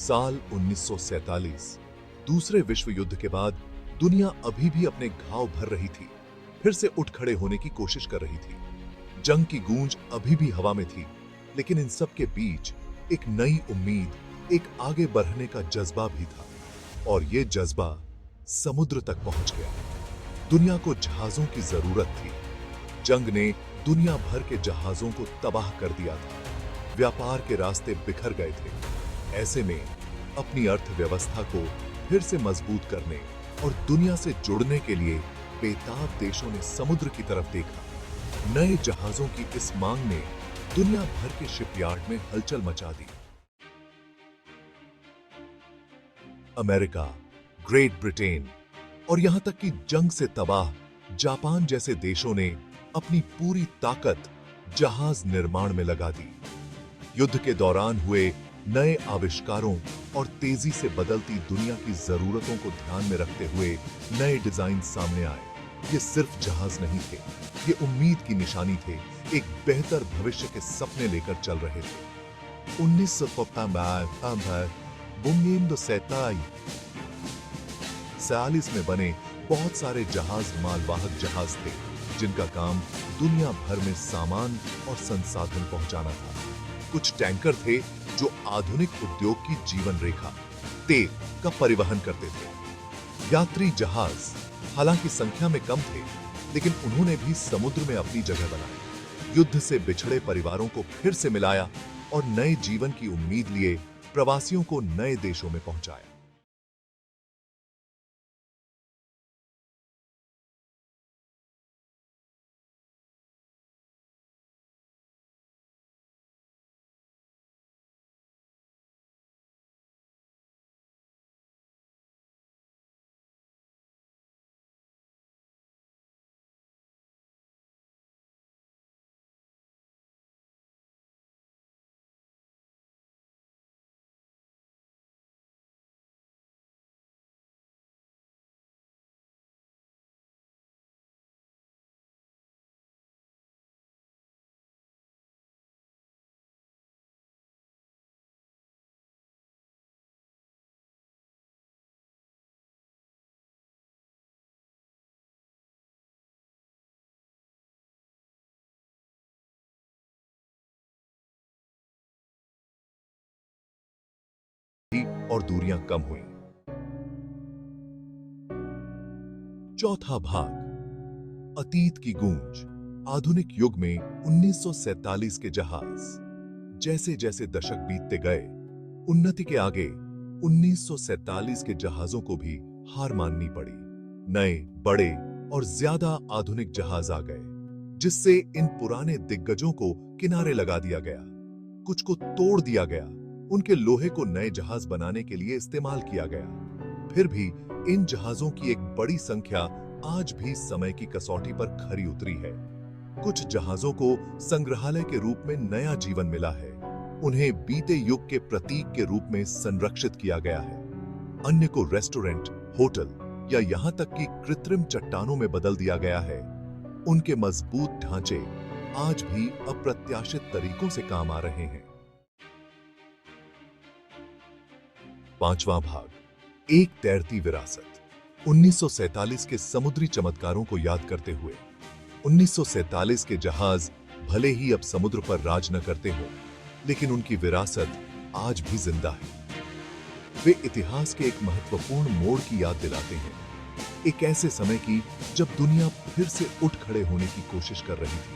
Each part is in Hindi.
साल 1947 दूसरे विश्व युद्ध के बाद दुनिया अभी भी अपने घाव भर रही थी, फिर से उठ खड़े होने की कोशिश कर रही थी। जंग की गूंज अभी भी हवा में थी, लेकिन इन सब के बीच एक नई उम्मीद, एक आगे बढ़ने का जज्बा भी था। और ये जज्बा समुद्र तक पहुंच गया। दुनिया को जहाजों की जरूरत थी। जंग ने दुनिया भर के जहाजों को तबाह कर दिया था। व्यापार के रास्ते बिखर गए थे। ऐसे में अपनी अर्थव्यवस्था को फिर से मजबूत करने और दुनिया से जुड़ने के लिए बेताब देशों ने समुद्र की तरफ देखा। नए जहाजों की इस मांग ने दुनिया भर के शिपयार्ड में हलचल मचा दी। अमेरिका, ग्रेट ब्रिटेन और यहां तक कि जंग से तबाह जापान जैसे देशों ने अपनी पूरी ताकत जहाज निर्माण में लगा दी। युद्ध के दौरान हुए नए आविष्कारों और तेजी से बदलती दुनिया की जरूरतों को ध्यान में रखते हुए नए डिजाइन सामने आए। ये सिर्फ जहाज नहीं थे, ये उम्मीद की निशानी थे। एक बेहतर भविष्य के सपने लेकर चल रहे थे। 1947 में बने बहुत सारे जहाज मालवाहक जहाज थे, जिनका काम दुनिया भर में सामान और संसाधन पहुंचाना था। कुछ टैंकर थे जो आधुनिक उद्योग की जीवन रेखा, तेल का परिवहन करते थे। यात्री जहाज हालांकि संख्या में कम थे, लेकिन उन्होंने भी समुद्र में अपनी जगह बनाई। युद्ध से बिछड़े परिवारों को फिर से मिलाया और नए जीवन की उम्मीद लिए प्रवासियों को नए देशों में पहुंचाया। और दूरियां कम हुई। चौथा भाग, अतीत की गूंज। आधुनिक युग में 1947 के जहाज। जैसे जैसे दशक बीतते गए, उन्नति के आगे 1947 के जहाजों को भी हार माननी पड़ी। नए, बड़े और ज्यादा आधुनिक जहाज आ गए, जिससे इन पुराने दिग्गजों को किनारे लगा दिया गया। कुछ को तोड़ दिया गया, उनके लोहे को नए जहाज बनाने के लिए इस्तेमाल किया गया। फिर भी इन जहाजों की एक बड़ी संख्या आज भी समय की कसौटी पर खरी उतरी है। कुछ जहाजों को संग्रहालय के रूप में नया जीवन मिला है। उन्हें बीते युग के प्रतीक के रूप में संरक्षित किया गया है। अन्य को रेस्टोरेंट, होटल या यहां तक कि कृत्रिम चट्टानों में बदल दिया गया है। उनके मजबूत ढांचे आज भी अप्रत्याशित तरीकों से काम आ रहे हैं। पांचवां भाग, एक तैरती विरासत। 1947 के समुद्री चमत्कारों को याद करते हुए 1947 के जहाज भले ही अब समुद्र पर राज न करते हो, लेकिन उनकी विरासत आज भी जिंदा है। वे इतिहास के एक महत्वपूर्ण मोड़ की याद दिलाते हैं। एक ऐसे समय की जब दुनिया फिर से उठ खड़े होने की कोशिश कर रही थी,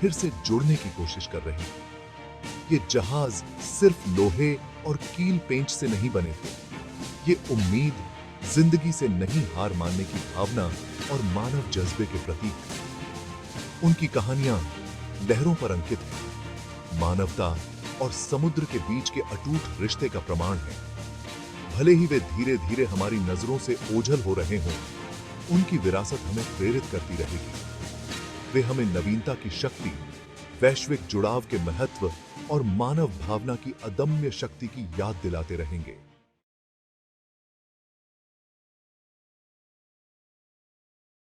फिर से जुड़ने की कोशिश कर रही थी। ये जहाज सिर्फ लोहे और कील पेंच से नहीं बने थे। ये उम्मीद, जिंदगी से नहीं हार मानने की भावना और मानव जज्बे के प्रतीक थे। उनकी कहानियां लहरों पर अंकित हैं, मानवता और समुद्र के बीच के अटूट रिश्ते का प्रमाण है। भले ही वे धीरे धीरे हमारी नजरों से ओझल हो रहे हों, उनकी विरासत हमें प्रेरित करती रहेगी। वे हमें नवीनता की शक्ति, वैश्विक जुड़ाव के महत्व और मानव भावना की अदम्य शक्ति की याद दिलाते रहेंगे।